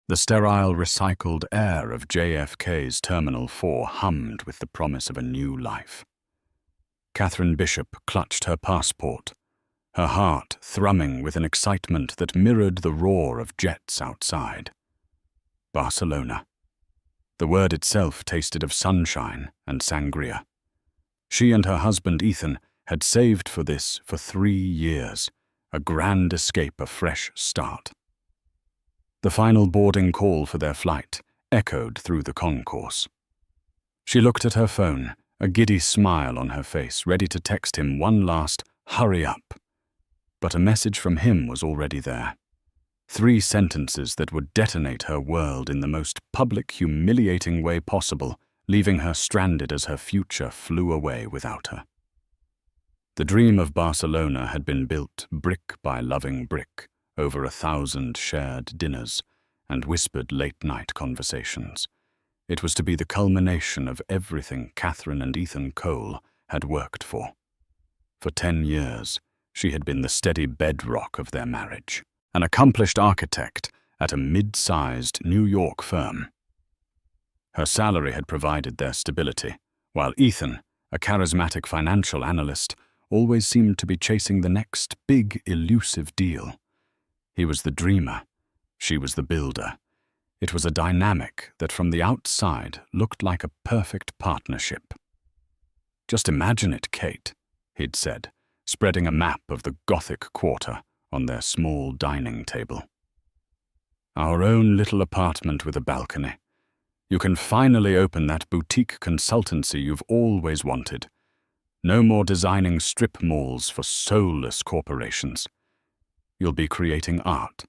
The sterile, recycled air of JFK's Terminal 4 hummed with the promise of a new life. Catherine Bishop clutched her passport, her heart thrumming with an excitement that mirrored the roar of jets outside. Barcelona. The word itself tasted of sunshine and sangria. She and her husband Ethan had saved for this for 3 years, a grand escape, a fresh start. The final boarding call for their flight echoed through the concourse. She looked at her phone, a giddy smile on her face, ready to text him one last "hurry up." But a message from him was already there. 3 sentences that would detonate her world in the most public, humiliating way possible, leaving her stranded as her future flew away without her. The dream of Barcelona had been built brick by loving brick, over 1,000 shared dinners and whispered late-night conversations. It was to be the culmination of everything Catherine and Ethan Cole had worked for. For 10 years, she had been the steady bedrock of their marriage, an accomplished architect at a mid-sized New York firm. Her salary had provided their stability, while Ethan, a charismatic financial analyst, always seemed to be chasing the next big, elusive deal. He was the dreamer, she was the builder. It was a dynamic that from the outside looked like a perfect partnership. "Just imagine it, Kate," he'd said, spreading a map of the Gothic Quarter on their small dining table. "Our own little apartment with a balcony. You can finally open that boutique consultancy you've always wanted. No more designing strip malls for soulless corporations. You'll be creating art.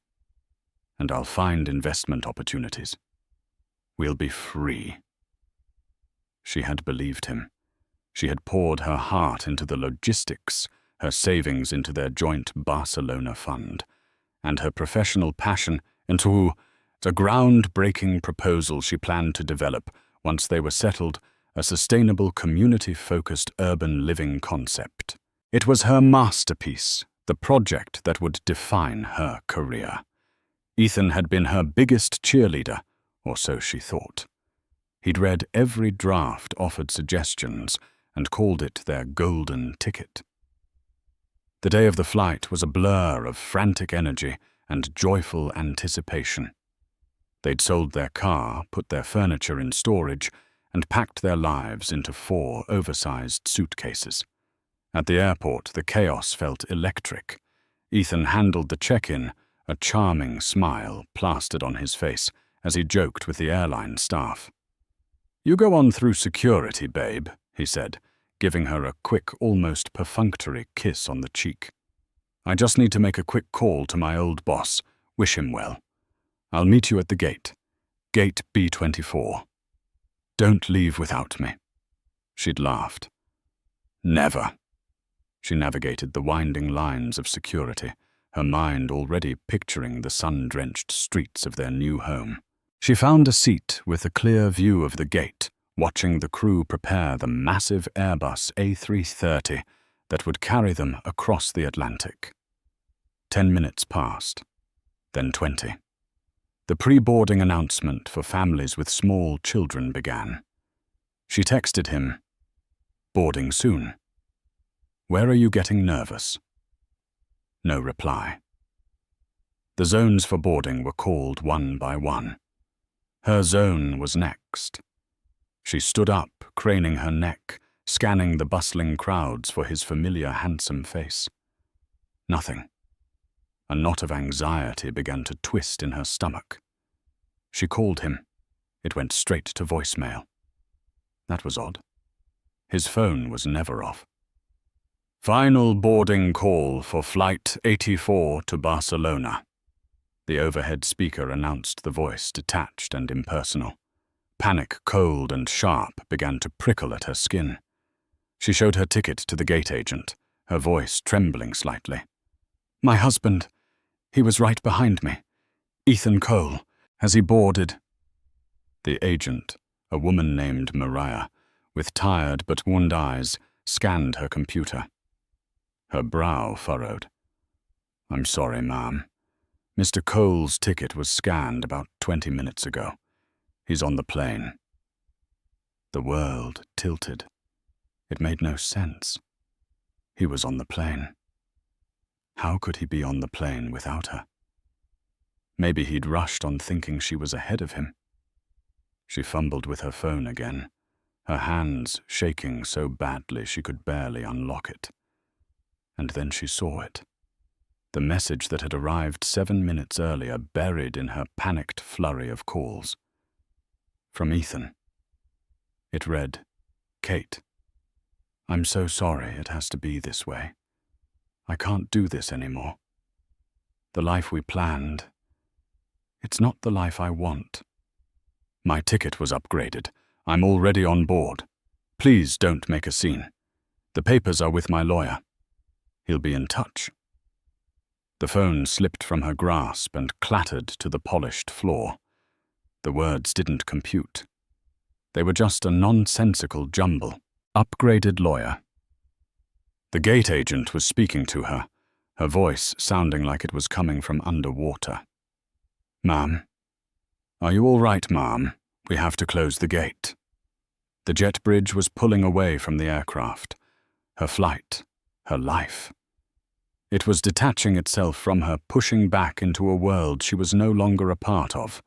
And I'll find investment opportunities. We'll be free." She had believed him. She had poured her heart into the logistics, her savings into their joint Barcelona fund, and her professional passion into a groundbreaking proposal she planned to develop once they were settled, a sustainable, community-focused urban living concept. It was her masterpiece, the project that would define her career. Ethan had been her biggest cheerleader, or so she thought. He'd read every draft, offered suggestions, and called it their golden ticket. The day of the flight was a blur of frantic energy and joyful anticipation. They'd sold their car, put their furniture in storage, and packed their lives into 4 oversized suitcases. At the airport, the chaos felt electric. Ethan handled the check-in, a charming smile plastered on his face as he joked with the airline staff. "You go on through security, babe," he said, giving her a quick, almost perfunctory kiss on the cheek. "I just need to make a quick call to my old boss. Wish him well. I'll meet you at the gate. Gate B24. Don't leave without me." She'd laughed. "Never." She navigated the winding lines of security, her mind already picturing the sun-drenched streets of their new home. She found a seat with a clear view of the gate, watching the crew prepare the massive Airbus A330 that would carry them across the Atlantic. 10 minutes passed, then 20. The pre-boarding announcement for families with small children began. She texted him, "Boarding soon. Where are you getting nervous?" No reply. The zones for boarding were called one by one. Her zone was next. She stood up, craning her neck, scanning the bustling crowds for his familiar handsome face. Nothing. A knot of anxiety began to twist in her stomach. She called him. It went straight to voicemail. That was odd. His phone was never off. "Final boarding call for Flight 84 to Barcelona." The overhead speaker announced, the voice detached and impersonal. Panic, cold and sharp, began to prickle at her skin. She showed her ticket to the gate agent, her voice trembling slightly. "My husband, he was right behind me. Ethan Cole. Has he boarded?" The agent, a woman named Mariah, with tired but wound eyes, scanned her computer. Her brow furrowed. "I'm sorry, ma'am. Mr. Cole's ticket was scanned about 20 minutes ago. He's on the plane. The world tilted. It made no sense. He was on the plane. How could he be on the plane without her? Maybe he'd rushed on thinking she was ahead of him. She fumbled with her phone again, her hands shaking so badly she could barely unlock it. And then she saw it. The message that had arrived 7 minutes earlier buried in her panicked flurry of calls. From Ethan. It read, "Kate, I'm so sorry it has to be this way. I can't do this anymore. The life we planned, it's not the life I want. My ticket was upgraded. I'm already on board. Please don't make a scene. The papers are with my lawyer. He'll be in touch." The phone slipped from her grasp and clattered to the polished floor. The words didn't compute. They were just a nonsensical jumble. Upgraded lawyer. The gate agent was speaking to her, her voice sounding like it was coming from underwater. "Ma'am? Are you all right, ma'am? We have to close the gate." The jet bridge was pulling away from the aircraft. Her flight, her life. It was detaching itself from her, pushing back into a world she was no longer a part of.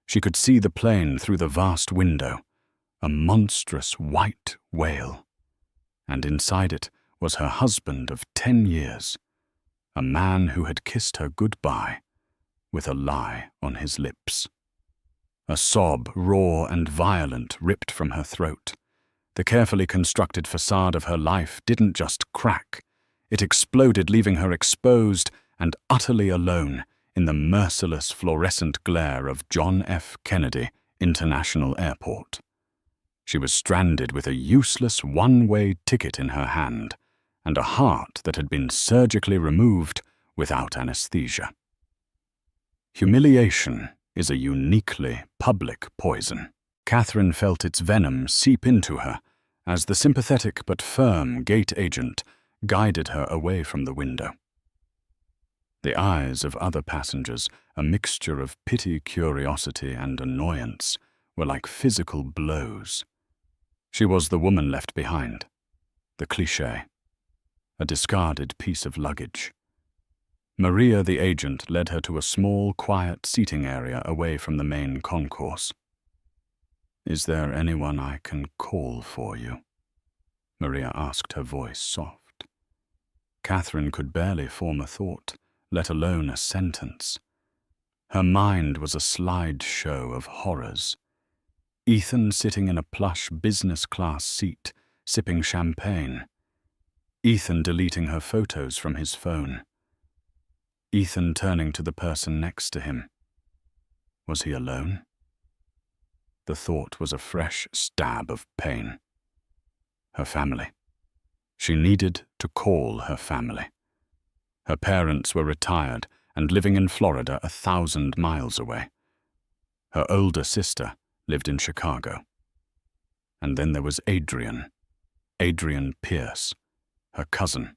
She could see the plane through the vast window, a monstrous white whale. And inside it was her husband of 10 years, a man who had kissed her goodbye with a lie on his lips. A sob, raw and violent, ripped from her throat. The carefully constructed facade of her life didn't just crack. It exploded, leaving her exposed and utterly alone in the merciless fluorescent glare of John F. Kennedy International Airport. She was stranded with a useless one-way ticket in her hand and a heart that had been surgically removed without anesthesia. Humiliation is a uniquely public poison. Catherine felt its venom seep into her as the sympathetic but firm gate agent guided her away from the window. The eyes of other passengers, a mixture of pity, curiosity, and annoyance, were like physical blows. She was the woman left behind, the cliché, a discarded piece of luggage. Maria, the agent, led her to a small, quiet seating area away from the main concourse. "Is there anyone I can call for you?" Maria asked, her voice soft. Catherine could barely form a thought, let alone a sentence. Her mind was a slideshow of horrors. Ethan sitting in a plush business-class seat, sipping champagne. Ethan deleting her photos from his phone. Ethan turning to the person next to him. Was he alone? The thought was a fresh stab of pain. Her family. She needed to call her family. Her parents were retired and living in Florida 1,000 miles away. Her older sister lived in Chicago. And then there was Adrian Pierce, her cousin,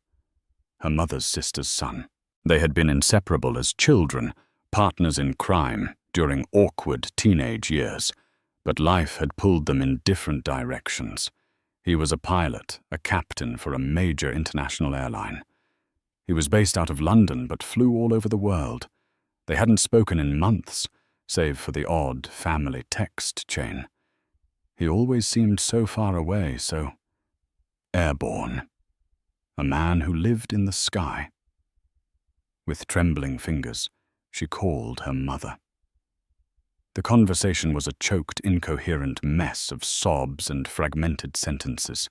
her mother's sister's son. They had been inseparable as children, partners in crime during awkward teenage years, but life had pulled them in different directions. He was a pilot, a captain for a major international airline. He was based out of London but flew all over the world. They hadn't spoken in months, save for the odd family text chain. He always seemed so far away, so airborne. A man who lived in the sky. With trembling fingers, she called her mother. The conversation was a choked, incoherent mess of sobs and fragmented sentences.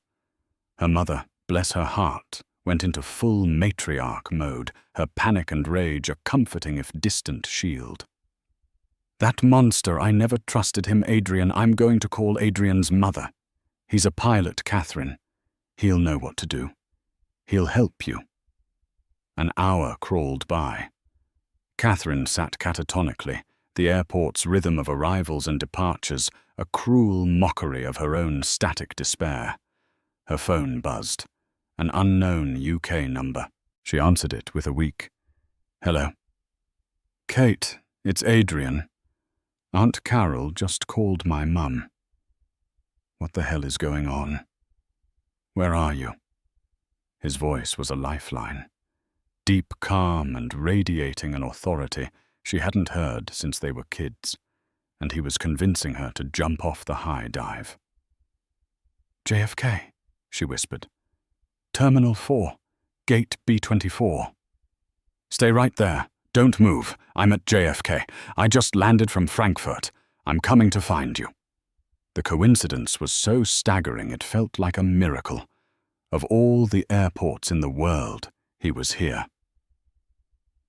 Her mother, bless her heart, went into full matriarch mode, her panic and rage a comforting if distant shield. "That monster, I never trusted him, Adrian. I'm going to call Adrian's mother. He's a pilot, Catherine. He'll know what to do. He'll help you." An hour crawled by. Catherine sat catatonically, the airport's rhythm of arrivals and departures a cruel mockery of her own static despair. Her phone buzzed. An unknown UK number. She answered it with a weak, "Hello." Kate, it's Adrian. Aunt Carol just called my mum. What the hell is going on? Where are you? His voice was a lifeline. Deep calm and radiating an authority she hadn't heard since they were kids, and he was convincing her to jump off the high dive. JFK, she whispered. Terminal 4, Gate B24. Stay right there. Don't move. I'm at JFK. I just landed from Frankfurt. I'm coming to find you. The coincidence was so staggering it felt like a miracle. Of all the airports in the world, he was here.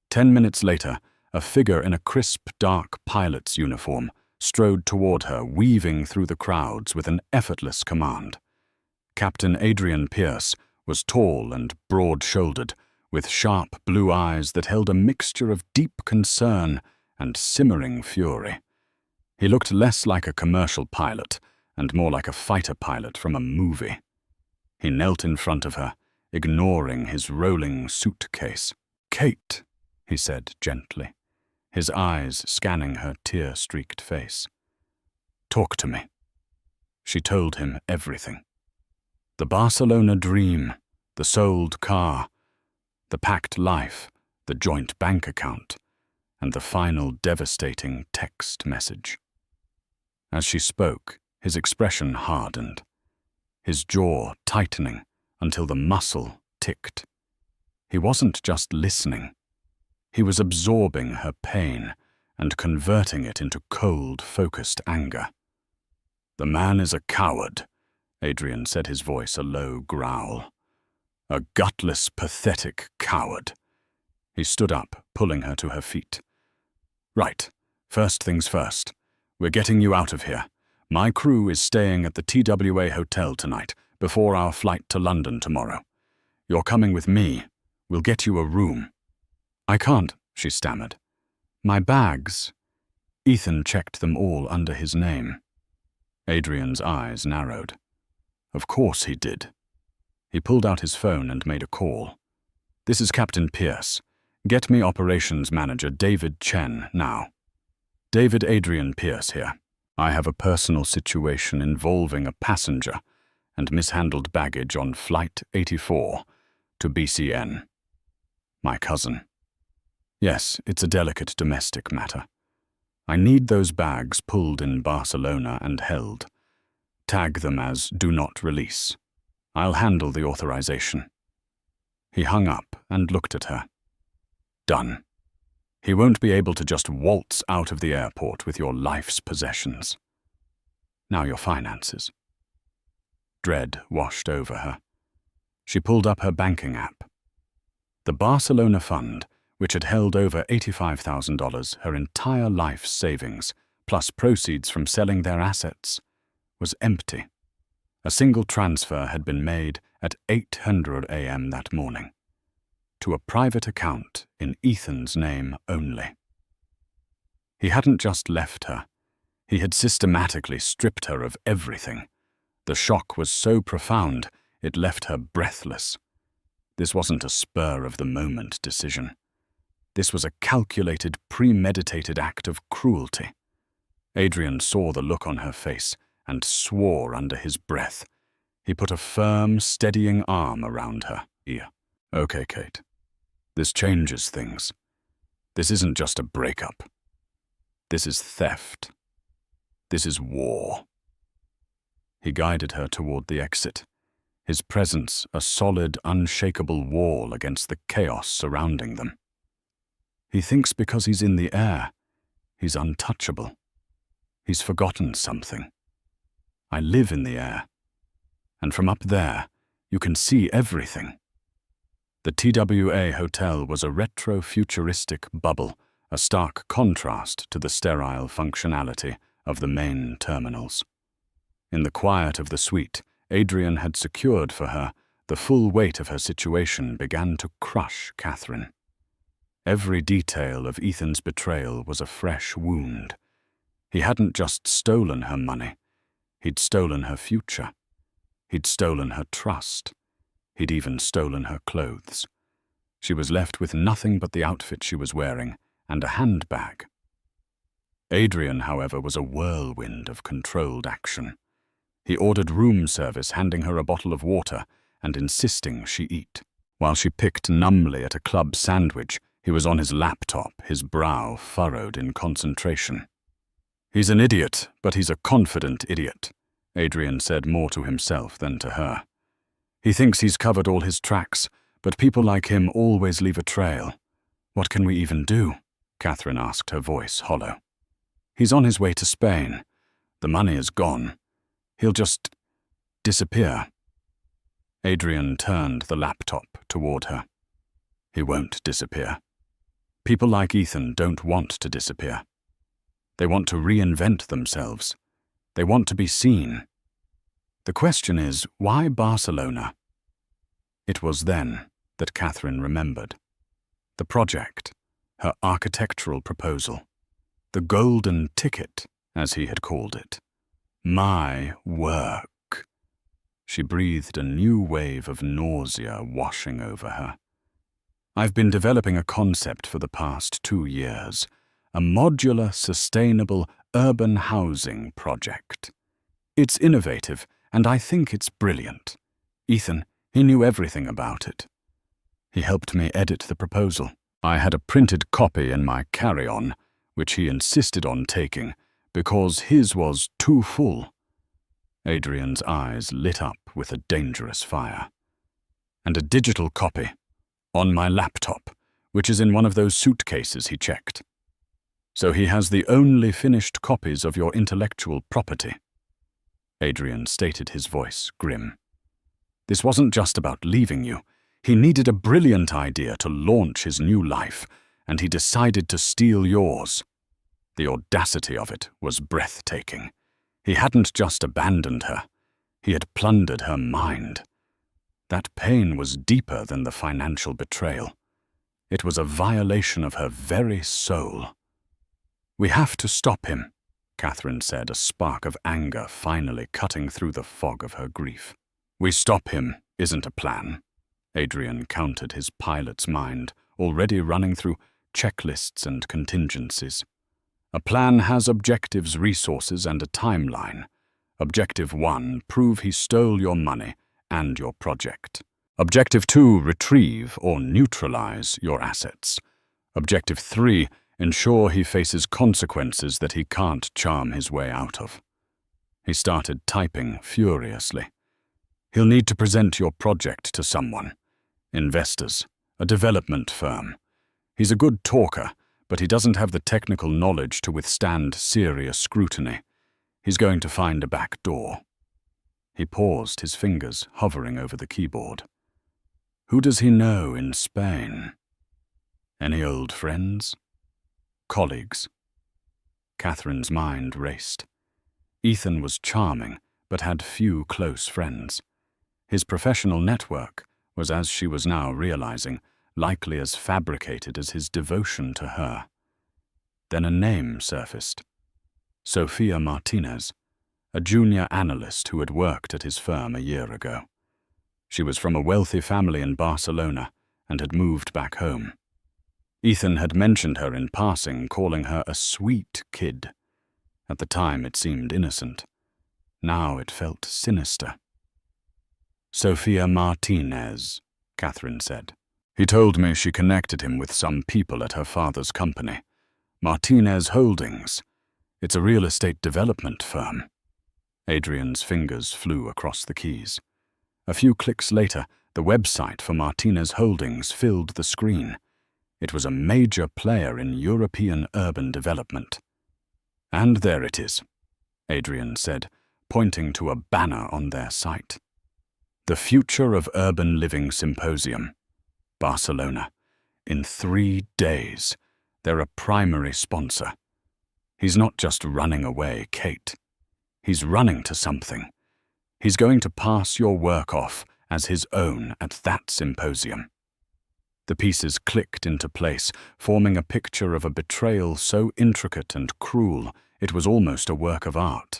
10 minutes later, a figure in a crisp, dark pilot's uniform strode toward her, weaving through the crowds with an effortless command. Captain Adrian Pierce was tall and broad-shouldered, with sharp blue eyes that held a mixture of deep concern and simmering fury. He looked less like a commercial pilot and more like a fighter pilot from a movie. He knelt in front of her, ignoring his rolling suitcase. "Kate," he said gently, his eyes scanning her tear-streaked face. "Talk to me." She told him everything. The Barcelona dream, the sold car, the packed life, the joint bank account, and the final devastating text message. As she spoke, his expression hardened, his jaw tightening until the muscle ticked. He wasn't just listening. He was absorbing her pain and converting it into cold, focused anger. "The man is a coward," Adrian said, his voice a low growl. "A gutless, pathetic coward." He stood up, pulling her to her feet. "Right, first things first. We're getting you out of here. My crew is staying at the TWA hotel tonight, before our flight to London tomorrow. You're coming with me. We'll get you a room." "I can't," she stammered. "My bags." Ethan checked them all under his name. Adrian's eyes narrowed. Of course he did. He pulled out his phone and made a call. "This is Captain Pierce. Get me Operations Manager David Chen now." "David Adrian Pierce here. I have a personal situation involving a passenger and mishandled baggage on Flight 84 to BCN. My cousin. Yes, it's a delicate domestic matter. I need those bags pulled in Barcelona and held. Tag them as Do Not Release. I'll handle the authorization." He hung up and looked at her. "Done. He won't be able to just waltz out of the airport with your life's possessions. Now your finances." Dread washed over her. She pulled up her banking app. The Barcelona fund, which had held over $85,000, her entire life's savings, plus proceeds from selling their assets, was empty. A single transfer had been made at 8:00 a.m. that morning, to a private account in Ethan's name only. He hadn't just left her. He had systematically stripped her of everything. The shock was so profound, it left her breathless. This wasn't a spur-of-the-moment decision. This was a calculated, premeditated act of cruelty. Adrian saw the look on her face and swore under his breath. He put a firm, steadying arm around her ear. "Okay, Kate. This changes things. This isn't just a breakup. This is theft. This is war." He guided her toward the exit, his presence a solid, unshakable wall against the chaos surrounding them. "He thinks because he's in the air, he's untouchable. He's forgotten something. I live in the air, and from up there, you can see everything." The TWA hotel was a retro-futuristic bubble, a stark contrast to the sterile functionality of the main terminals. In the quiet of the suite Adrian had secured for her, the full weight of her situation began to crush Catherine. Every detail of Ethan's betrayal was a fresh wound. He hadn't just stolen her money. He'd stolen her future. He'd stolen her trust. He'd even stolen her clothes. She was left with nothing but the outfit she was wearing and a handbag. Adrian, however, was a whirlwind of controlled action. He ordered room service, handing her a bottle of water and insisting she eat. While she picked numbly at a club sandwich, he was on his laptop, his brow furrowed in concentration. "He's an idiot, but he's a confident idiot," Adrian said more to himself than to her. "He thinks he's covered all his tracks, but people like him always leave a trail. What can we even do?" Catherine asked, her voice hollow. "He's on his way to Spain. The money is gone. He'll just disappear." Adrian turned the laptop toward her. "He won't disappear. People like Ethan don't want to disappear. They want to reinvent themselves. They want to be seen. The question is, why Barcelona?" It was then that Catherine remembered. The project, her architectural proposal, the golden ticket, as he had called it. My work. She breathed a new wave of nausea washing over her. "I've been developing a concept for the past 2 years, a modular, sustainable urban housing project. It's innovative, and I think it's brilliant. Ethan, he knew everything about it. He helped me edit the proposal. I had a printed copy in my carry-on, which he insisted on taking, because his was too full." Adrian's eyes lit up with a dangerous fire. "And a digital copy, on my laptop, which is in one of those suitcases he checked. So he has the only finished copies of your intellectual property." Adrian stated, his voice grim. "This wasn't just about leaving you. He needed a brilliant idea to launch his new life, and he decided to steal yours. The audacity of it was breathtaking. He hadn't just abandoned her. He had plundered her mind. That pain was deeper than the financial betrayal. It was a violation of her very soul." "We have to stop him," Catherine said, a spark of anger finally cutting through the fog of her grief. "We stop him isn't a plan," Adrian countered, his pilot's mind already running through checklists and contingencies. "A plan has objectives, resources, and a timeline. Objective 1, prove he stole your money and your project. Objective 2, retrieve or neutralize your assets. Objective 3, ensure he faces consequences that he can't charm his way out of." He started typing furiously. "He'll need to present your project to someone. Investors, a development firm. He's a good talker, but he doesn't have the technical knowledge to withstand serious scrutiny. He's going to find a back door." He paused, his fingers hovering over the keyboard. "Who does he know in Spain? Any old friends? Colleagues?" Catherine's mind raced. Ethan was charming, but had few close friends. His professional network was, as she was now realizing, likely as fabricated as his devotion to her. Then a name surfaced. Sofia Martinez, a junior analyst who had worked at his firm a year ago. She was from a wealthy family in Barcelona and had moved back home. Ethan had mentioned her in passing, calling her a sweet kid. At the time it seemed innocent. Now it felt sinister. "Sofia Martinez," Catherine said. "He told me she connected him with some people at her father's company. Martinez Holdings. It's a real estate development firm." Adrian's fingers flew across the keys. A few clicks later, the website for Martinez Holdings filled the screen. It was a major player in European urban development. "And there it is," Adrian said, pointing to a banner on their site. "The Future of Urban Living Symposium. Barcelona. In 3 days. They're a primary sponsor. He's not just running away, Kate. He's running to something. He's going to pass your work off as his own at that symposium." The pieces clicked into place, forming a picture of a betrayal so intricate and cruel it was almost a work of art.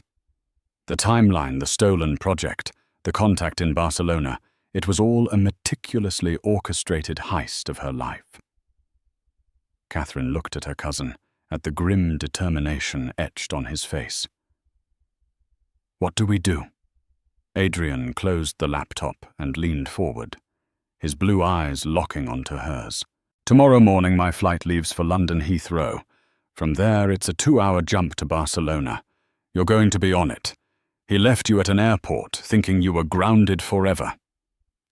The timeline, the stolen project, the contact in Barcelona, it was all a meticulously orchestrated heist of her life. Catherine looked at her cousin, at the grim determination etched on his face. "What do we do?" Adrian closed the laptop and leaned forward, his blue eyes locking onto hers. "Tomorrow morning my flight leaves for London Heathrow. From there it's a 2-hour jump to Barcelona. You're going to be on it. He left you at an airport thinking you were grounded forever.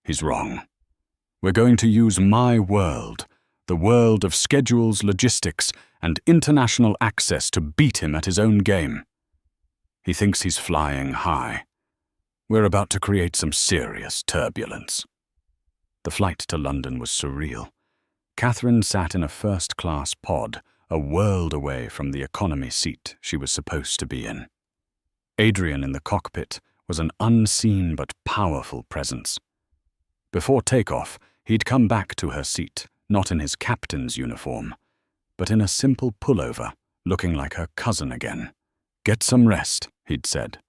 He's wrong. We're going to use my world, the world of schedules, logistics, and international access to beat him at his own game. He thinks he's flying high. We're about to create some serious turbulence." The flight to London was surreal. Catherine sat in a first-class pod, a world away from the economy seat she was supposed to be in. Adrian in the cockpit was an unseen but powerful presence. Before takeoff, he'd come back to her seat, not in his captain's uniform, but in a simple pullover, looking like her cousin again. "Get some rest," he'd said.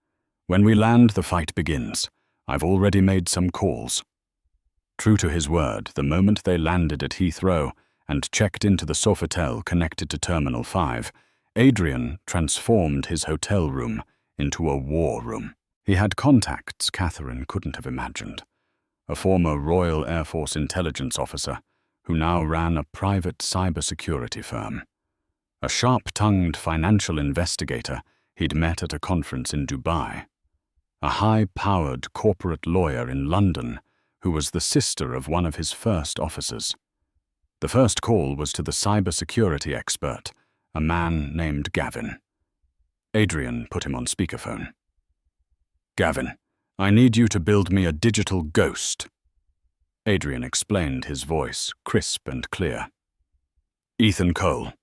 "When we land, the fight begins. I've already made some calls." True to his word, the moment they landed at Heathrow and checked into the Sofitel connected to Terminal 5, Adrian transformed his hotel room into a war room. He had contacts Catherine couldn't have imagined. A former Royal Air Force intelligence officer who now ran a private cybersecurity firm. A sharp-tongued financial investigator he'd met at a conference in Dubai. A high-powered corporate lawyer in London who was the sister of one of his first officers. The first call was to the cybersecurity expert, a man named Gavin. Adrian put him on speakerphone. "Gavin, I need you to build me a digital ghost." Adrian explained, his voice crisp and clear. "Ethan Cole.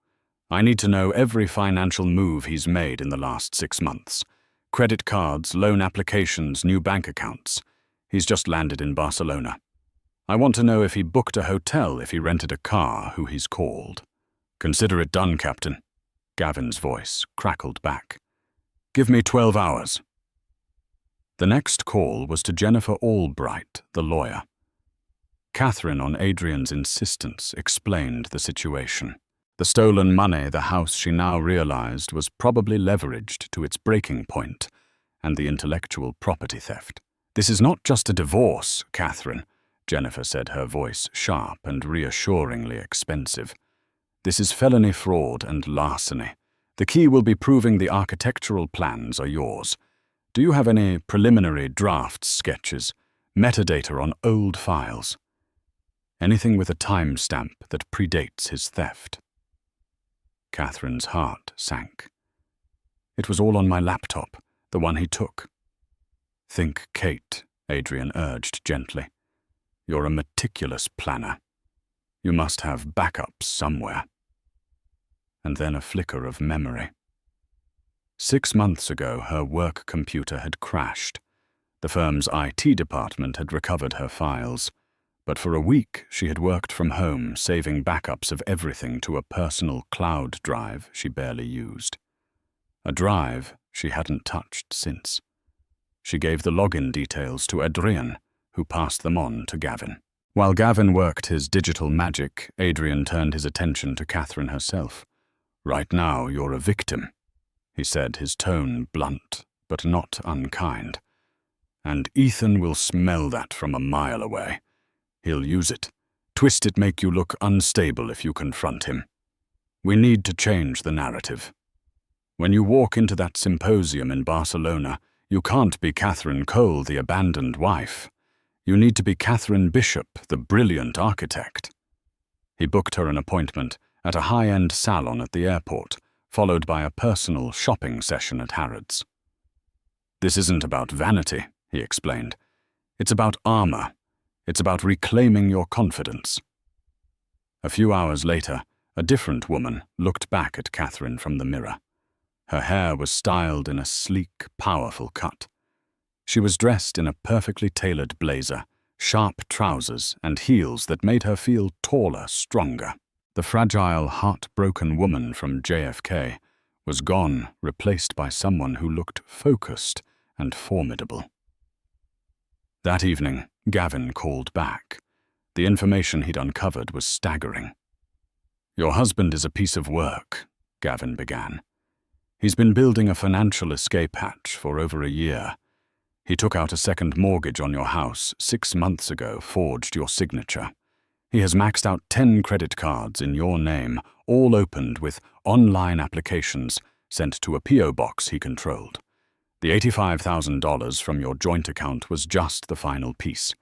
I need to know every financial move he's made in the last 6 months. Credit cards, loan applications, new bank accounts. He's just landed in Barcelona. I want to know if he booked a hotel, if he rented a car, who he's called." "Consider it done, Captain." Gavin's voice crackled back. "Give me 12 hours. The next call was to Jennifer Albright, the lawyer. Catherine, on Adrian's insistence, explained the situation. The stolen money, the house she now realized, was probably leveraged to its breaking point, and the intellectual property theft. "This is not just a divorce, Catherine," Jennifer said, her voice sharp and reassuringly expensive. "This is felony fraud and larceny. The key will be proving the architectural plans are yours. Do you have any preliminary draft sketches, metadata on old files? Anything with a timestamp that predates his theft?" Catherine's heart sank. "It was all on my laptop, the one he took." "Think, Kate," Adrian urged gently. "You're a meticulous planner. You must have backups somewhere." And then a flicker of memory. 6 months ago, her work computer had crashed. The firm's IT department had recovered her files, but for a week she had worked from home, saving backups of everything to a personal cloud drive she barely used. A drive she hadn't touched since. She gave the login details to Adrian, who passed them on to Gavin. While Gavin worked his digital magic, Adrian turned his attention to Catherine herself. "Right now, you're a victim," he said, his tone blunt, but not unkind. "And Ethan will smell that from a mile away. He'll use it, twist it, make you look unstable if you confront him. We need to change the narrative. When you walk into that symposium in Barcelona, you can't be Catherine Cole, the abandoned wife. You need to be Catherine Bishop, the brilliant architect." He booked her an appointment at a high-end salon at the airport, followed by a personal shopping session at Harrods. "This isn't about vanity," he explained. "It's about armor. It's about reclaiming your confidence." A few hours later, a different woman looked back at Catherine from the mirror. Her hair was styled in a sleek, powerful cut. She was dressed in a perfectly tailored blazer, sharp trousers, and heels that made her feel taller, stronger. The fragile, heartbroken woman from JFK was gone, replaced by someone who looked focused and formidable. That evening, Gavin called back. The information he'd uncovered was staggering. Your husband is a piece of work, Gavin began. He's been building a financial escape hatch for over a year. He took out a second mortgage on your house 6 months ago, forged your signature. He has maxed out 10 credit cards in your name, all opened with online applications sent to a P.O. box he controlled. The $85,000 from your joint account was just the final piece.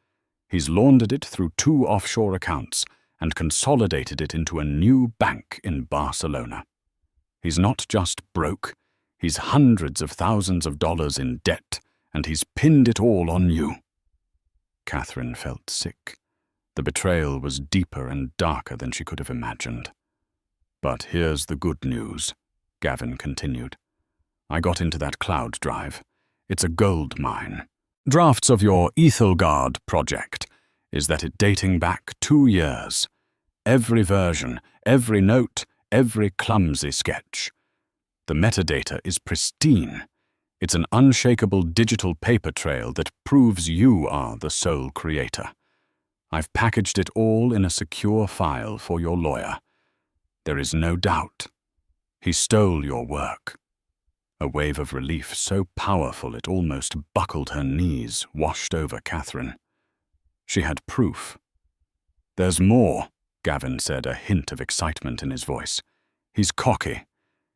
He's laundered it through 2 offshore accounts and consolidated it into a new bank in Barcelona. He's not just broke, he's hundreds of thousands of dollars in debt, and he's pinned it all on you. Catherine felt sick. The betrayal was deeper and darker than she could have imagined. But here's the good news, Gavin continued. I got into that cloud drive. It's a gold mine. Drafts of your Ethelgard project. Is that it dating back 2 years? Every version, every note, every clumsy sketch. The metadata is pristine. It's an unshakable digital paper trail that proves you are the sole creator. I've packaged it all in a secure file for your lawyer. There is no doubt. He stole your work. A wave of relief so powerful it almost buckled her knees washed over Catherine. She had proof. There's more, Gavin said, a hint of excitement in his voice. He's cocky.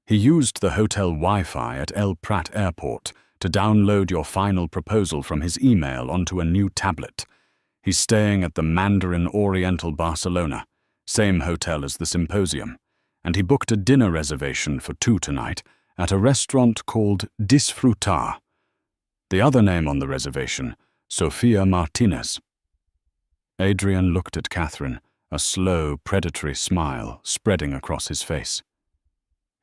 He used the hotel Wi-Fi at El Prat Airport to download your final proposal from his email onto a new tablet. He's staying at the Mandarin Oriental Barcelona, same hotel as the symposium, and he booked a dinner reservation for 2 tonight at a restaurant called Disfrutar. The other name on the reservation, Sofia Martinez. Adrian looked at Catherine, a slow, predatory smile spreading across his face.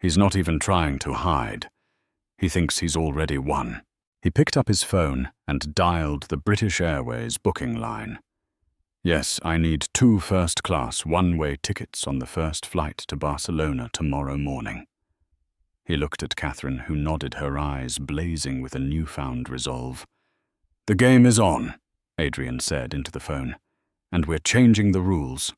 He's not even trying to hide. He thinks he's already won. He picked up his phone and dialed the British Airways booking line. Yes, I need 2 first-class one-way tickets on the first flight to Barcelona tomorrow morning. He looked at Catherine, who nodded, her eyes blazing with a newfound resolve. The game is on, Adrian said into the phone, and we're changing the rules.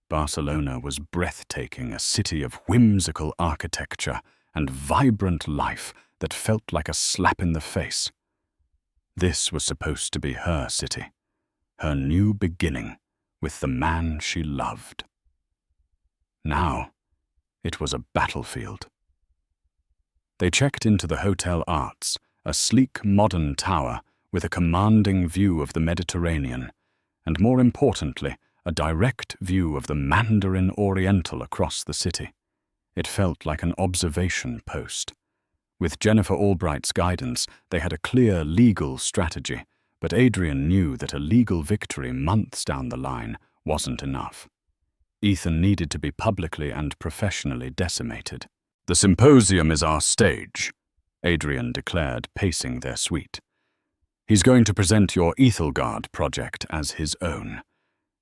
Barcelona was breathtaking, a city of whimsical architecture and vibrant life that felt like a slap in the face. This was supposed to be her city, her new beginning with the man she loved. Now, it was a battlefield. They checked into the Hotel Arts, a sleek modern tower with a commanding view of the Mediterranean, and more importantly, a direct view of the Mandarin Oriental across the city. It felt like an observation post. With Jennifer Albright's guidance, they had a clear legal strategy, but Adrian knew that a legal victory months down the line wasn't enough. Ethan needed to be publicly and professionally decimated. The symposium is our stage, Adrian declared, pacing their suite. He's going to present your Ethelgard project as his own.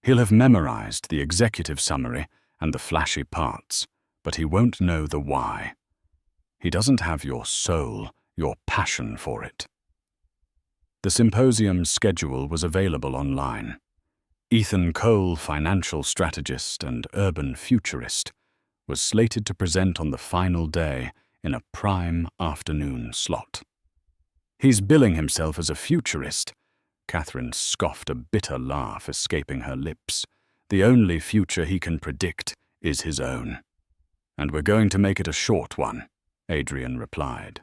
He'll have memorized the executive summary and the flashy parts, but he won't know the why. He doesn't have your soul, your passion for it. The symposium's schedule was available online. Ethan Cole, financial strategist and urban futurist, was slated to present on the final day in a prime afternoon slot. He's billing himself as a futurist. Catherine scoffed, a bitter laugh escaping her lips. The only future he can predict is his own. And we're going to make it a short one, Adrian replied.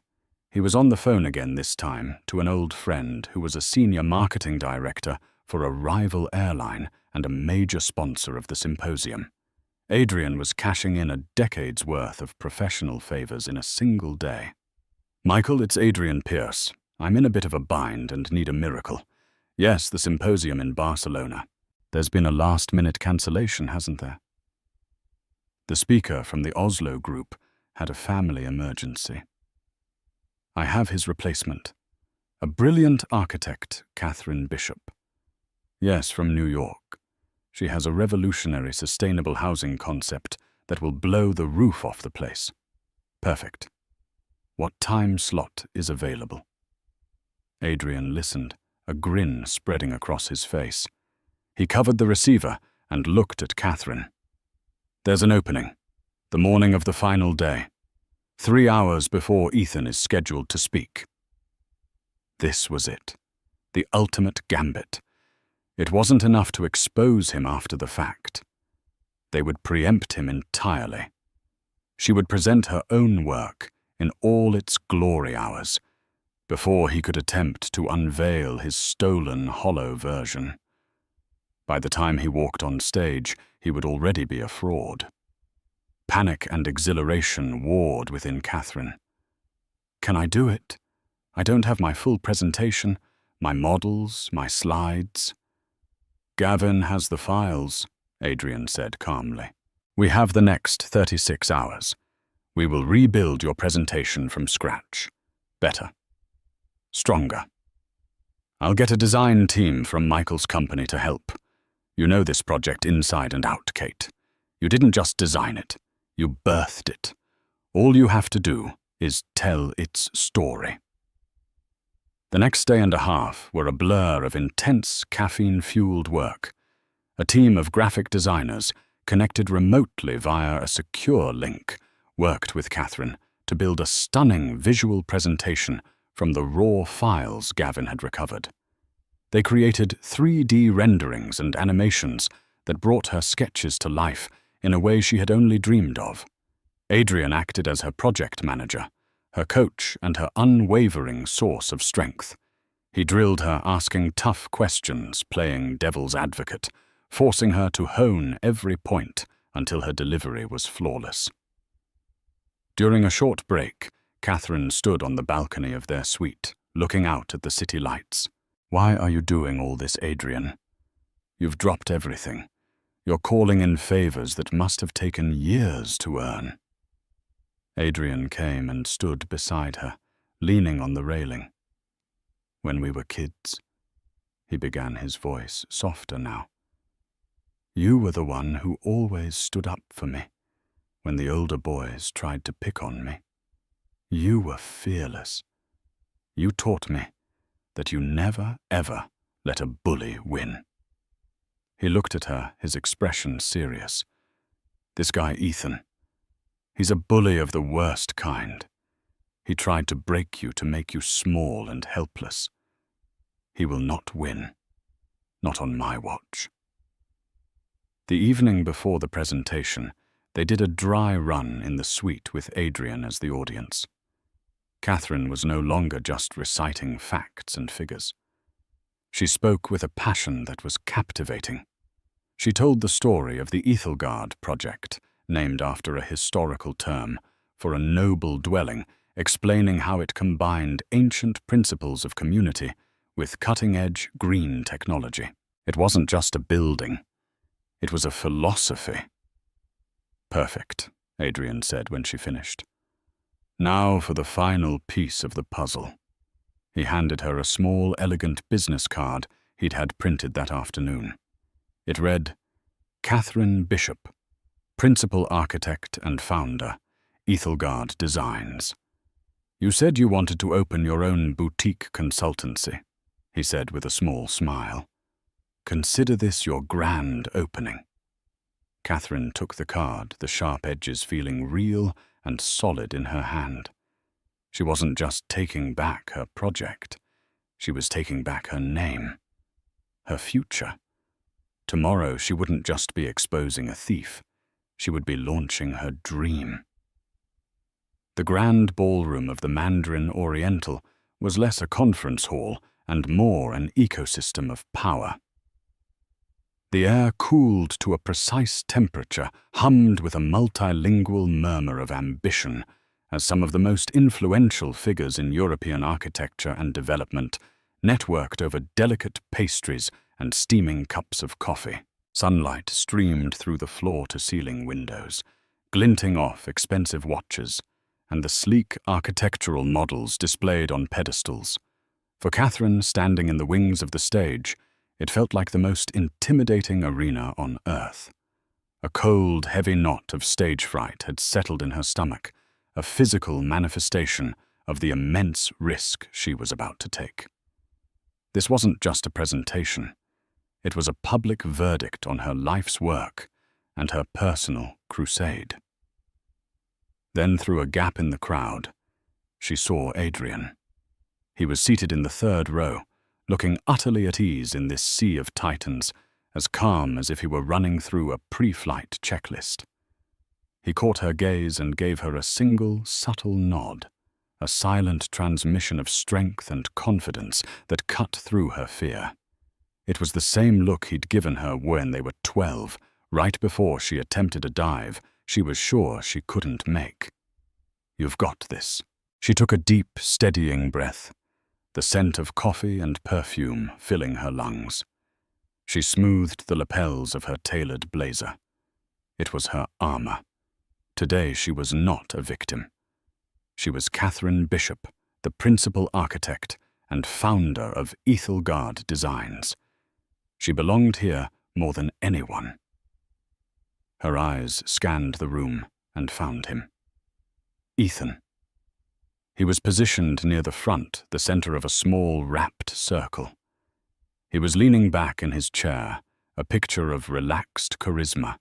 He was on the phone again this time to an old friend who was a senior marketing director for a rival airline and a major sponsor of the symposium. Adrian was cashing in a decade's worth of professional favors in a single day. Michael, it's Adrian Pierce. I'm in a bit of a bind and need a miracle. Yes, the symposium in Barcelona. There's been a last-minute cancellation, hasn't there? The speaker from the Oslo group had a family emergency. I have his replacement. A brilliant architect, Catherine Bishop. Yes, from New York. She has a revolutionary sustainable housing concept that will blow the roof off the place. Perfect. What time slot is available? Adrian listened, a grin spreading across his face. He covered the receiver and looked at Catherine. There's an opening. The morning of the final day. 3 hours before Ethan is scheduled to speak. This was it. The ultimate gambit. It wasn't enough to expose him after the fact. They would preempt him entirely. She would present her own work in all its glory hours, before he could attempt to unveil his stolen, hollow version. By the time he walked on stage, he would already be a fraud. Panic and exhilaration warred within Catherine. Can I do it? I don't have my full presentation, my models, my slides. Gavin has the files, Adrian said calmly. We have the next 36 hours. We will rebuild your presentation from scratch. Better. Stronger. I'll get a design team from Michael's company to help. You know this project inside and out, Kate. You didn't just design it. You birthed it. All you have to do is tell its story. The next day and a half were a blur of intense caffeine-fueled work. A team of graphic designers, connected remotely via a secure link, worked with Catherine to build a stunning visual presentation from the raw files Gavin had recovered. They created 3D renderings and animations that brought her sketches to life in a way she had only dreamed of. Adrian acted as her project manager, her coach and her unwavering source of strength. He drilled her, asking tough questions, playing devil's advocate, forcing her to hone every point until her delivery was flawless. During a short break, Catherine stood on the balcony of their suite, looking out at the city lights. Why are you doing all this, Adrian? You've dropped everything. You're calling in favors that must have taken years to earn. Adrian came and stood beside her, leaning on the railing. When we were kids, he began, his voice softer now. You were the one who always stood up for me when the older boys tried to pick on me. You were fearless. You taught me that you never, ever let a bully win. He looked at her, his expression serious. This guy, Ethan, he's a bully of the worst kind. He tried to break you to make you small and helpless. He will not win. Not on my watch. The evening before the presentation, they did a dry run in the suite with Adrian as the audience. Catherine was no longer just reciting facts and figures. She spoke with a passion that was captivating. She told the story of the Ethelgard project, named after a historical term, for a noble dwelling, explaining how it combined ancient principles of community with cutting-edge green technology. It wasn't just a building. It was a philosophy. Perfect, Adrian said when she finished. Now for the final piece of the puzzle. He handed her a small, elegant business card he'd had printed that afternoon. It read, Catherine Bishop, Principal Architect and Founder, Ethelgard Designs. You said you wanted to open your own boutique consultancy, he said with a small smile. Consider this your grand opening. Catherine took the card, the sharp edges feeling real and solid in her hand. She wasn't just taking back her project. She was taking back her name, her future. Tomorrow she wouldn't just be exposing a thief. She would be launching her dream. The grand ballroom of the Mandarin Oriental was less a conference hall and more an ecosystem of power. The air cooled to a precise temperature, hummed with a multilingual murmur of ambition, as some of the most influential figures in European architecture and development networked over delicate pastries and steaming cups of coffee. Sunlight streamed through the floor-to-ceiling windows, glinting off expensive watches, and the sleek architectural models displayed on pedestals. For Catherine, standing in the wings of the stage, it felt like the most intimidating arena on earth. A cold, heavy knot of stage fright had settled in her stomach, a physical manifestation of the immense risk she was about to take. This wasn't just a presentation. It was a public verdict on her life's work and her personal crusade. Then, through a gap in the crowd, she saw Adrian. He was seated in the third row, looking utterly at ease in this sea of titans, as calm as if he were running through a pre-flight checklist. He caught her gaze and gave her a single, subtle nod, a silent transmission of strength and confidence that cut through her fear. It was the same look he'd given her when they were 12, right before she attempted a dive she was sure she couldn't make. "You've got this." She took a deep, steadying breath, the scent of coffee and perfume filling her lungs. She smoothed the lapels of her tailored blazer. It was her armor. Today she was not a victim. She was Catherine Bishop, the principal architect and founder of Ethelgard Designs. She belonged here more than anyone. Her eyes scanned the room and found him. Ethan. He was positioned near the front, the center of a small, wrapped circle. He was leaning back in his chair, a picture of relaxed charisma,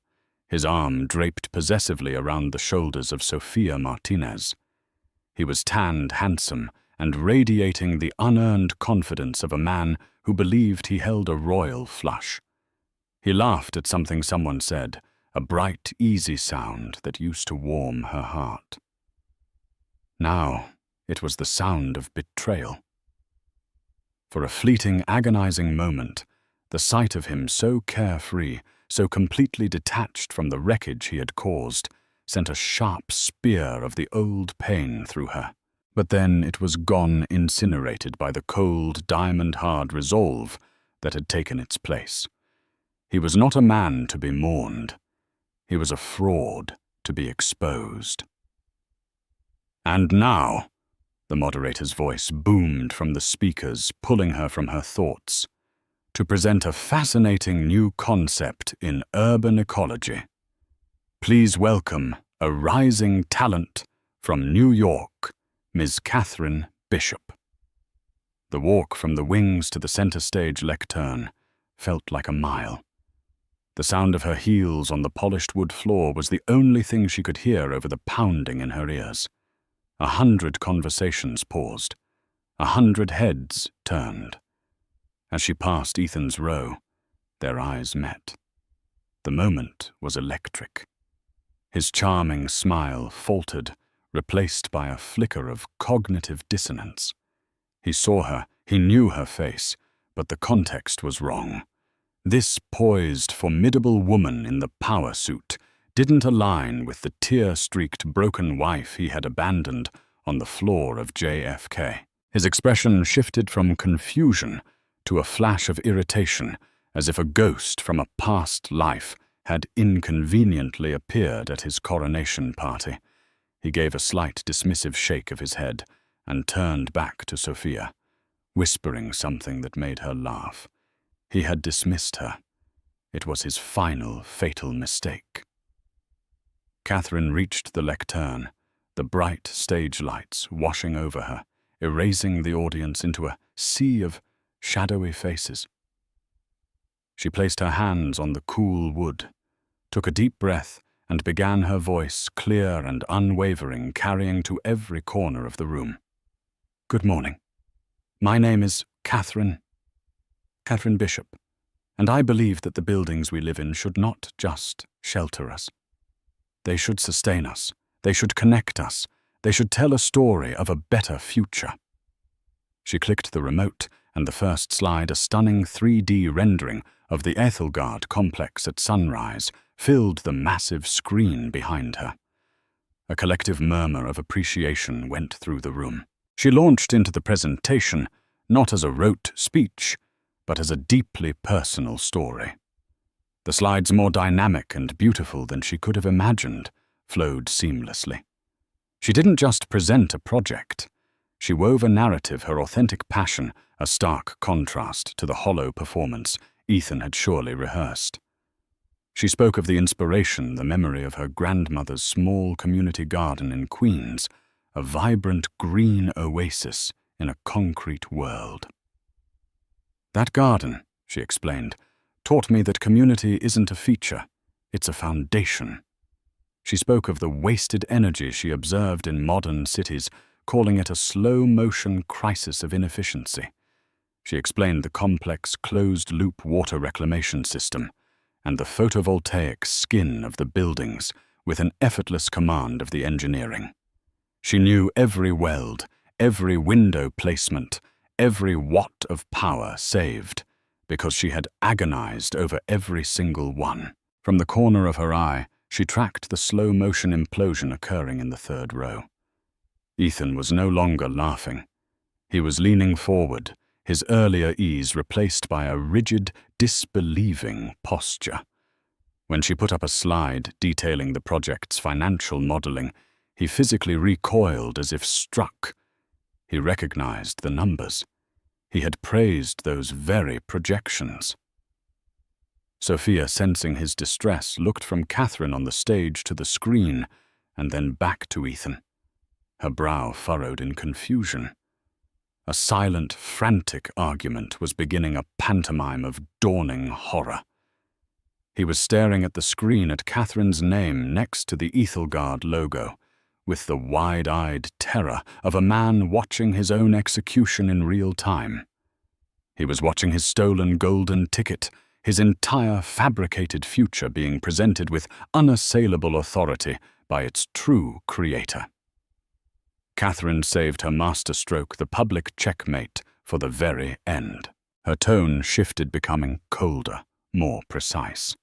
his arm draped possessively around the shoulders of Sophia Martinez. He was tanned, handsome, and radiating the unearned confidence of a man who believed he held a royal flush. He laughed at something someone said, a bright, easy sound that used to warm her heart. Now it was the sound of betrayal. For a fleeting, agonizing moment, the sight of him so carefree, so completely detached from the wreckage he had caused, sent a sharp spear of the old pain through her. But then it was gone, incinerated by the cold, diamond-hard resolve that had taken its place. He was not a man to be mourned. He was a fraud to be exposed. "And now," the moderator's voice boomed from the speakers, pulling her from her thoughts, "to present a fascinating new concept in urban ecology. Please welcome a rising talent from New York, Ms. Catherine Bishop." The walk from the wings to the center stage lectern felt like a mile. The sound of her heels on the polished wood floor was the only thing she could hear over the pounding in her ears. 100 conversations paused. 100 heads turned. As she passed Ethan's row, their eyes met. The moment was electric. His charming smile faltered, replaced by a flicker of cognitive dissonance. He saw her, he knew her face, but the context was wrong. This poised, formidable woman in the power suit didn't align with the tear-streaked broken wife he had abandoned on the floor of JFK. His expression shifted from confusion to a flash of irritation, as if a ghost from a past life had inconveniently appeared at his coronation party. He gave a slight dismissive shake of his head and turned back to Sophia, whispering something that made her laugh. He had dismissed her. It was his final, fatal mistake. Catherine reached the lectern, the bright stage lights washing over her, erasing the audience into a sea of shadowy faces. She placed her hands on the cool wood, took a deep breath, and began her voice, clear and unwavering, carrying to every corner of the room. "Good morning. My name is Catherine Bishop, and I believe that the buildings we live in should not just shelter us. They should sustain us. They should connect us. They should tell a story of a better future." She clicked the remote, and the first slide, a stunning 3D rendering of the Ethelgard complex at sunrise, filled the massive screen behind her. A collective murmur of appreciation went through the room. She launched into the presentation, not as a rote speech, but as a deeply personal story. The slides, more dynamic and beautiful than she could have imagined, flowed seamlessly. She didn't just present a project. She wove a narrative, her authentic passion, a stark contrast to the hollow performance Ethan had surely rehearsed. She spoke of the inspiration, the memory of her grandmother's small community garden in Queens, a vibrant green oasis in a concrete world. "That garden," she explained, "taught me that community isn't a feature, It's a foundation. She spoke of the wasted energy she observed in modern cities, calling it a slow-motion crisis of inefficiency. She explained the complex closed-loop water reclamation system and the photovoltaic skin of the buildings with an effortless command of the engineering. She knew every weld, every window placement, every watt of power saved, because she had agonized over every single one. From the corner of her eye, she tracked the slow-motion implosion occurring in the third row. Ethan was no longer laughing. He was leaning forward, his earlier ease replaced by a rigid, disbelieving posture. When she put up a slide detailing the project's financial modeling, he physically recoiled as if struck. He recognized the numbers. He had praised those very projections. Sophia, sensing his distress, looked from Catherine on the stage to the screen and then back to Ethan. Her brow furrowed in confusion. A silent, frantic argument was beginning a pantomime of dawning horror. He was staring at the screen at Catherine's name next to the Ethelgard logo, with the wide-eyed terror of a man watching his own execution in real time. He was watching his stolen golden ticket, his entire fabricated future being presented with unassailable authority by its true creator. Catherine saved her masterstroke, the public checkmate, for the very end. Her tone shifted, becoming colder, more precise.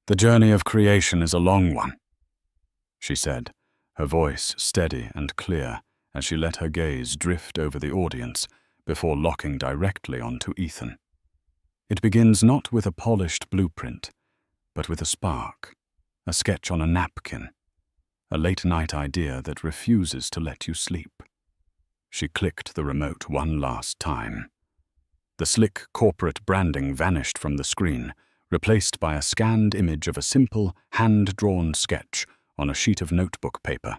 "The journey of creation is a long one," she said, her voice steady and clear as she let her gaze drift over the audience before locking directly onto Ethan. "It begins not with a polished blueprint, but with a spark, a sketch on a napkin, a late-night idea that refuses to let you sleep." She clicked the remote one last time. The slick corporate branding vanished from the screen, replaced by a scanned image of a simple, hand-drawn sketch on a sheet of notebook paper.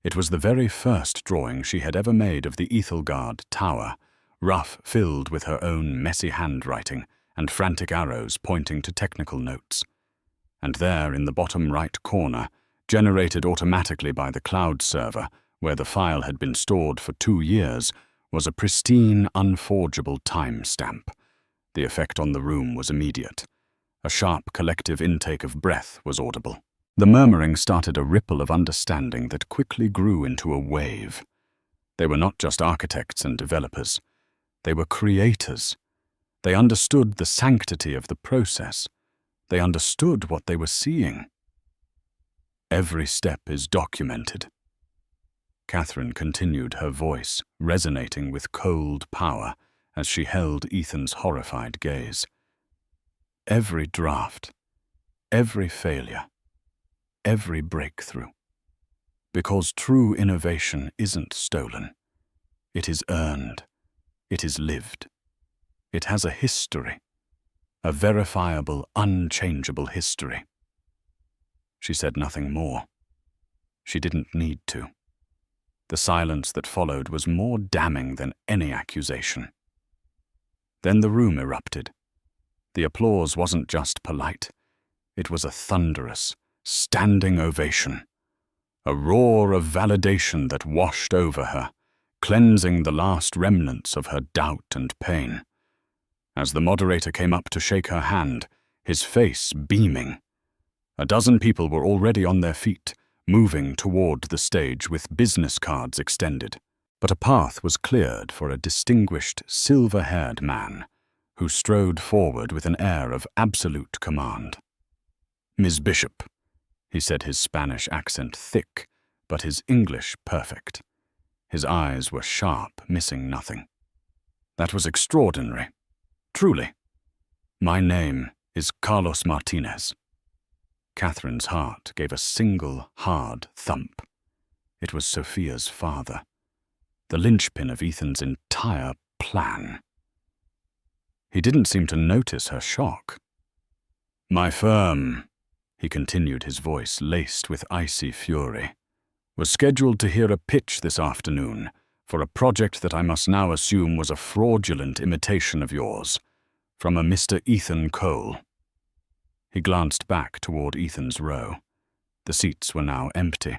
It was the very first drawing she had ever made of the Ethelgard Tower, rough, filled with her own messy handwriting and frantic arrows pointing to technical notes. And there, in the bottom right corner, generated automatically by the cloud server, where the file had been stored for 2 years, was a pristine, unforgeable timestamp. The effect on the room was immediate. A sharp collective intake of breath was audible. The murmuring started a ripple of understanding that quickly grew into a wave. They were not just architects and developers. They were creators. They understood the sanctity of the process. They understood what they were seeing. "Every step is documented." Catherine continued, her voice resonating with cold power as she held Ethan's horrified gaze. "Every draft, every failure, every breakthrough. Because true innovation isn't stolen. It is earned. It is lived. It has a history, a verifiable, unchangeable history." She said nothing more. She didn't need to. The silence that followed was more damning than any accusation. Then the room erupted. The applause wasn't just polite. It was a thunderous, standing ovation. A roar of validation that washed over her, cleansing the last remnants of her doubt and pain. As the moderator came up to shake her hand, his face beaming, a dozen people were already on their feet, moving toward the stage with business cards extended. But a path was cleared for a distinguished, silver-haired man who strode forward with an air of absolute command. "Ms. Bishop," he said, his Spanish accent thick, but his English perfect. His eyes were sharp, missing nothing. "That was extraordinary. Truly. My name is Carlos Martinez." Catherine's heart gave a single, hard thump. It was Sophia's father, the linchpin of Ethan's entire plan. He didn't seem to notice her shock. "My firm," he continued, his voice laced with icy fury, "was scheduled to hear a pitch this afternoon for a project that I must now assume was a fraudulent imitation of yours, from a Mr. Ethan Cole." He glanced back toward Ethan's row. The seats were now empty.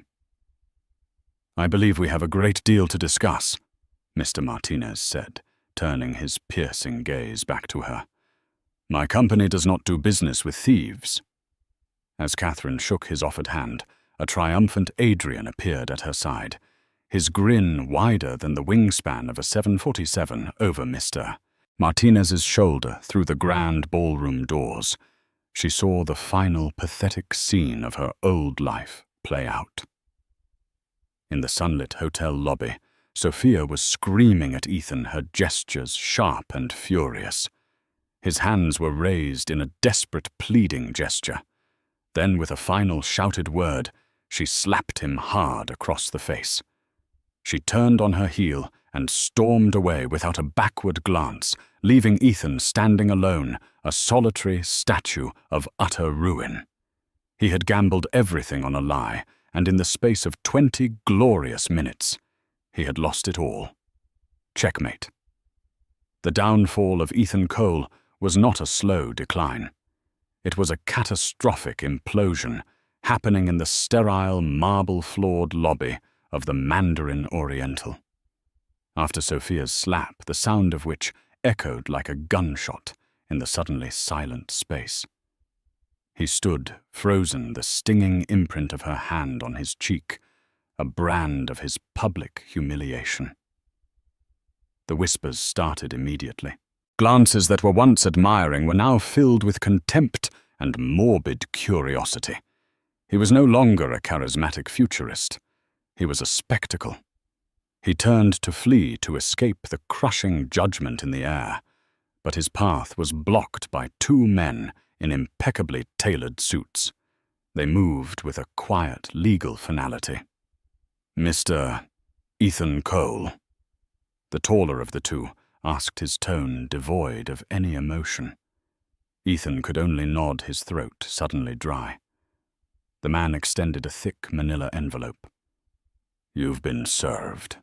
"I believe we have a great deal to discuss," Mr. Martinez said, turning his piercing gaze back to her. "My company does not do business with thieves." As Catherine shook his offered hand, a triumphant Adrian appeared at her side, his grin wider than the wingspan of a 747 over Mr. Martinez's shoulder through the grand ballroom doors. She saw the final pathetic scene of her old life play out. In the sunlit hotel lobby, Sophia was screaming at Ethan, her gestures sharp and furious. His hands were raised in a desperate pleading gesture. Then, with a final shouted word, she slapped him hard across the face. She turned on her heel and stormed away without a backward glance, leaving Ethan standing alone, a solitary statue of utter ruin. He had gambled everything on a lie, and in the space of 20 glorious minutes, he had lost it all. Checkmate. The downfall of Ethan Cole was not a slow decline. It was a catastrophic implosion happening in the sterile, marble-floored lobby of the Mandarin Oriental. After Sophia's slap, the sound of which echoed like a gunshot in the suddenly silent space. He stood, frozen, the stinging imprint of her hand on his cheek, a brand of his public humiliation. The whispers started immediately. Glances that were once admiring were now filled with contempt and morbid curiosity. He was no longer a charismatic futurist. He was a spectacle. He turned to flee to escape the crushing judgment in the air, but his path was blocked by two men in impeccably tailored suits. They moved with a quiet, legal finality. "Mr. Ethan Cole," the taller of the two asked, his tone devoid of any emotion. Ethan could only nod, his throat suddenly dry. The man extended a thick manila envelope. "You've been served."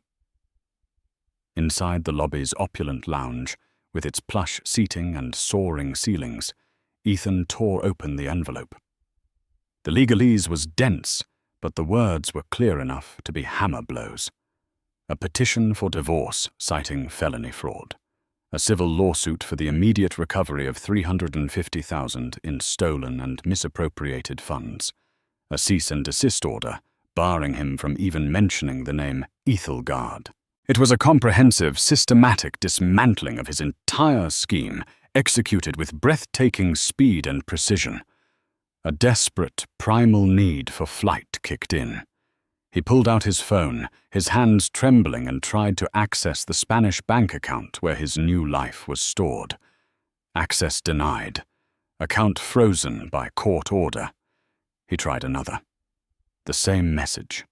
Inside the lobby's opulent lounge, with its plush seating and soaring ceilings, Ethan tore open the envelope. The legalese was dense, but the words were clear enough to be hammer blows. A petition for divorce citing felony fraud. A civil lawsuit for the immediate recovery of $350,000 in stolen and misappropriated funds. A cease and desist order barring him from even mentioning the name Ethelgard. It was a comprehensive, systematic dismantling of his entire scheme, executed with breathtaking speed and precision. A desperate, primal need for flight kicked in. He pulled out his phone, his hands trembling, and tried to access the Spanish bank account where his new life was stored. Access denied. Account frozen by court order. He tried another. The same message.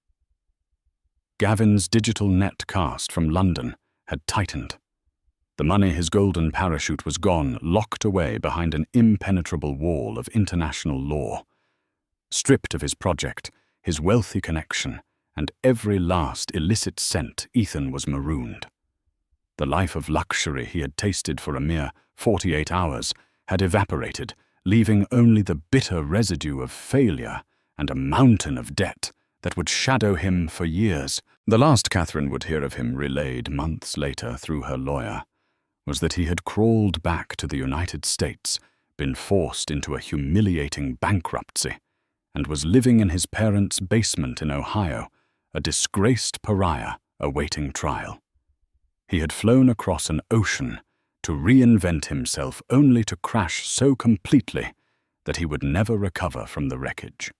Gavin's digital net cast from London had tightened. The money, his golden parachute, was gone, locked away behind an impenetrable wall of international law. Stripped of his project, his wealthy connection, and every last illicit cent, Ethan was marooned. The life of luxury he had tasted for a mere 48 hours had evaporated, leaving only the bitter residue of failure and a mountain of debt that would shadow him for years. The last Catherine would hear of him, relayed months later through her lawyer, was that he had crawled back to the United States, been forced into a humiliating bankruptcy, and was living in his parents' basement in Ohio, a disgraced pariah awaiting trial. He had flown across an ocean to reinvent himself, only to crash so completely that he would never recover from the wreckage.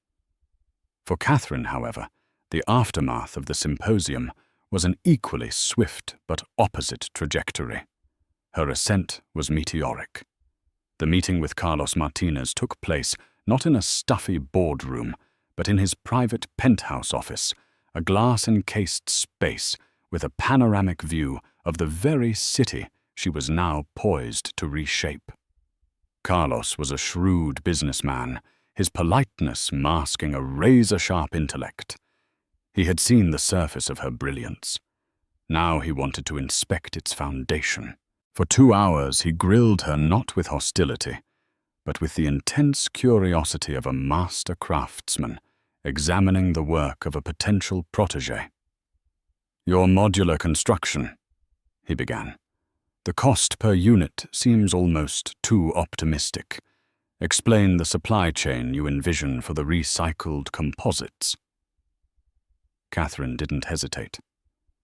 For Catherine, however, the aftermath of the symposium was an equally swift but opposite trajectory. Her ascent was meteoric. The meeting with Carlos Martinez took place not in a stuffy boardroom, but in his private penthouse office, a glass-encased space with a panoramic view of the very city she was now poised to reshape. Carlos was a shrewd businessman, his politeness masking a razor-sharp intellect. He had seen the surface of her brilliance. Now he wanted to inspect its foundation. For 2 hours he grilled her not with hostility, but with the intense curiosity of a master craftsman examining the work of a potential protégé. "Your modular construction," he began. "The cost per unit seems almost too optimistic. Explain the supply chain you envision for the recycled composites." Catherine didn't hesitate.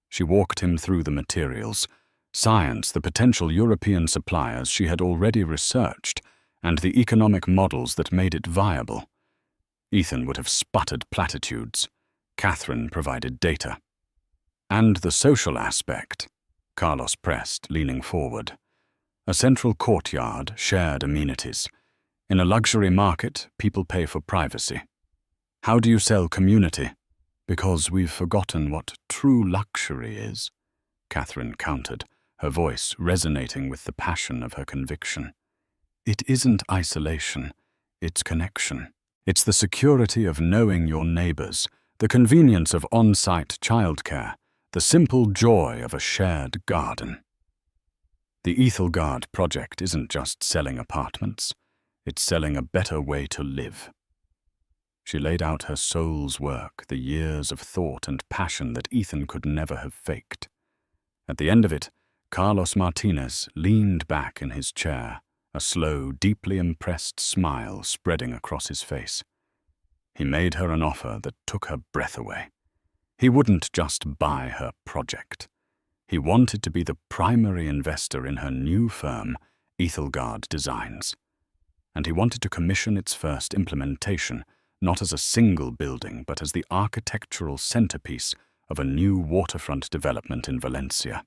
She walked him through the materials, science, the potential European suppliers she had already researched, and the economic models that made it viable. Ethan would have sputtered platitudes. Catherine provided data. "And the social aspect," Carlos pressed, leaning forward. "A central courtyard, shared amenities. In a luxury market, people pay for privacy. How do you sell community? Because we've forgotten what true luxury is," Catherine countered, her voice resonating with the passion of her conviction. "It isn't isolation, it's connection. It's the security of knowing your neighbors, the convenience of on-site childcare, the simple joy of a shared garden." The Ethelgard project isn't just selling apartments, it's selling a better way to live. She laid out her soul's work, the years of thought and passion that Ethan could never have faked. At the end of it, Carlos Martinez leaned back in his chair, a slow, deeply impressed smile spreading across his face. He made her an offer that took her breath away. He wouldn't just buy her project. He wanted to be the primary investor in her new firm, Ethelgard Designs. And he wanted to commission its first implementation, not as a single building, but as the architectural centerpiece of a new waterfront development in Valencia.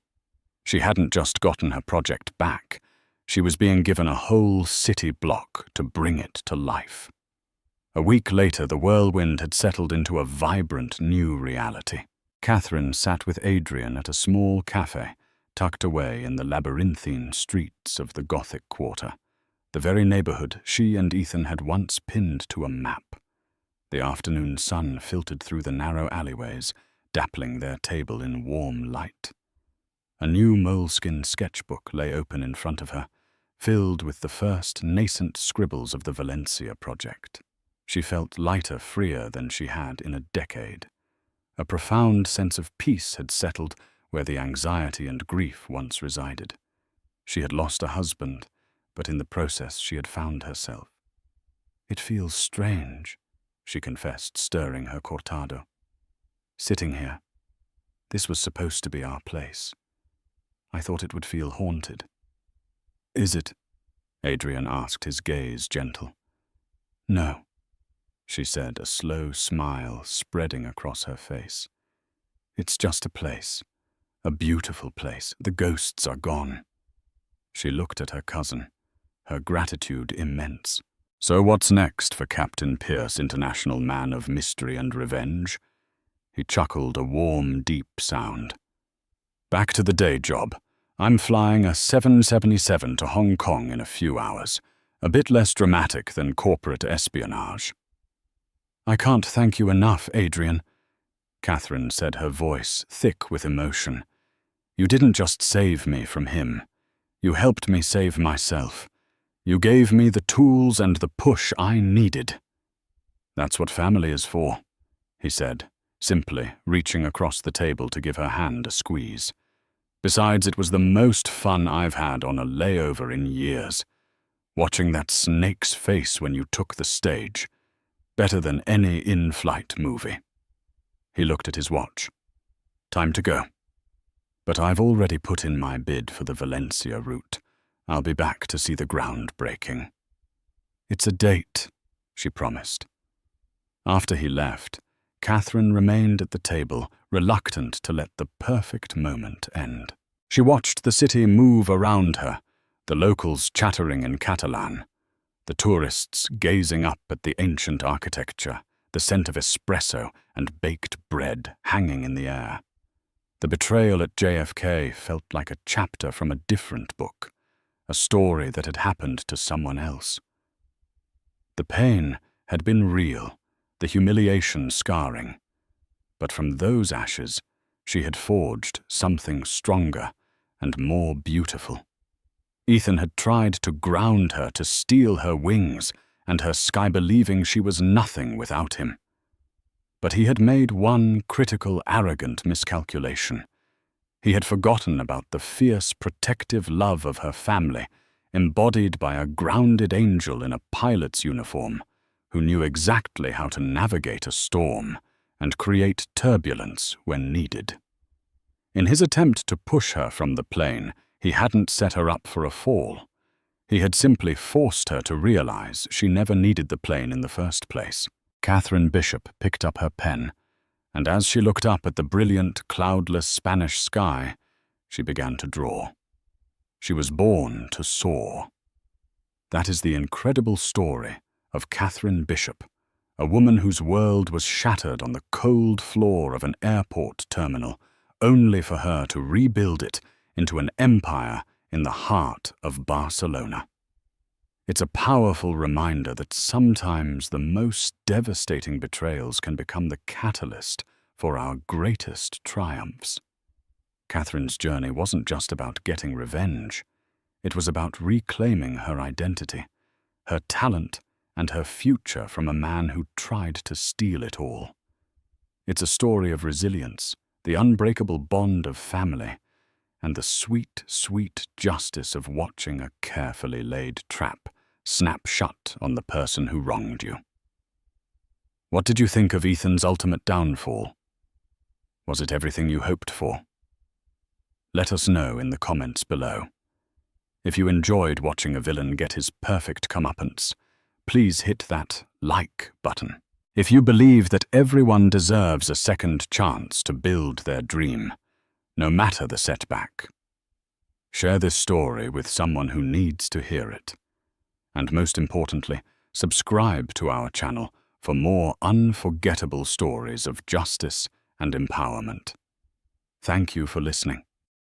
She hadn't just gotten her project back, she was being given a whole city block to bring it to life. A week later, the whirlwind had settled into a vibrant new reality. Catherine sat with Adrian at a small cafe, tucked away in the labyrinthine streets of the Gothic Quarter, the very neighborhood she and Ethan had once pinned to a map. The afternoon sun filtered through the narrow alleyways, dappling their table in warm light. A new moleskin sketchbook lay open in front of her, filled with the first nascent scribbles of the Valencia project. She felt lighter, freer than she had in a decade. A profound sense of peace had settled where the anxiety and grief once resided. She had lost a husband, but in the process she had found herself. "It feels strange," she confessed, stirring her cortado. "Sitting here. This was supposed to be our place. I thought it would feel haunted." "Is it?" Adrian asked, his gaze gentle. "No," she said, a slow smile spreading across her face. "It's just a place. A beautiful place. The ghosts are gone." She looked at her cousin, her gratitude immense. "So what's next for Captain Pierce, International Man of Mystery and Revenge?" He chuckled, a warm, deep sound. "Back to the day job. I'm flying a 777 to Hong Kong in a few hours. A bit less dramatic than corporate espionage." "I can't thank you enough, Adrian," Catherine said, her voice thick with emotion. "You didn't just save me from him. You helped me save myself. You gave me the tools and the push I needed." "That's what family is for," he said, simply, reaching across the table to give her hand a squeeze. "Besides, it was the most fun I've had on a layover in years. Watching that snake's face when you took the stage. Better than any in-flight movie." He looked at his watch. "Time to go. But I've already put in my bid for the Valencia route. I'll be back to see the groundbreaking." "It's a date," she promised. After he left, Catherine remained at the table, reluctant to let the perfect moment end. She watched the city move around her, the locals chattering in Catalan, the tourists gazing up at the ancient architecture, the scent of espresso and baked bread hanging in the air. The betrayal at JFK felt like a chapter from a different book, a story that had happened to someone else. The pain had been real, the humiliation scarring. But from those ashes, she had forged something stronger and more beautiful. Ethan had tried to ground her, to steal her wings, and her sky, believing she was nothing without him. But he had made one critical, arrogant miscalculation. He had forgotten about the fierce, protective love of her family, embodied by a grounded angel in a pilot's uniform, who knew exactly how to navigate a storm and create turbulence when needed. In his attempt to push her from the plane, he hadn't set her up for a fall. He had simply forced her to realize she never needed the plane in the first place. Catherine Bishop picked up her pen, and as she looked up at the brilliant, cloudless Spanish sky, she began to draw. She was born to soar. That is the incredible story of Catherine Bishop, a woman whose world was shattered on the cold floor of an airport terminal, only for her to rebuild it into an empire in the heart of Barcelona. It's a powerful reminder that sometimes the most devastating betrayals can become the catalyst for our greatest triumphs. Catherine's journey wasn't just about getting revenge. It was about reclaiming her identity, her talent, and her future from a man who tried to steal it all. It's a story of resilience, the unbreakable bond of family, and the sweet, sweet justice of watching a carefully laid trap snap shut on the person who wronged you. What did you think of Ethan's ultimate downfall? Was it everything you hoped for? Let us know in the comments below. If you enjoyed watching a villain get his perfect comeuppance, please hit that like button. If you believe that everyone deserves a second chance to build their dream, no matter the setback, share this story with someone who needs to hear it. And most importantly, subscribe to our channel for more unforgettable stories of justice and empowerment. Thank you for listening.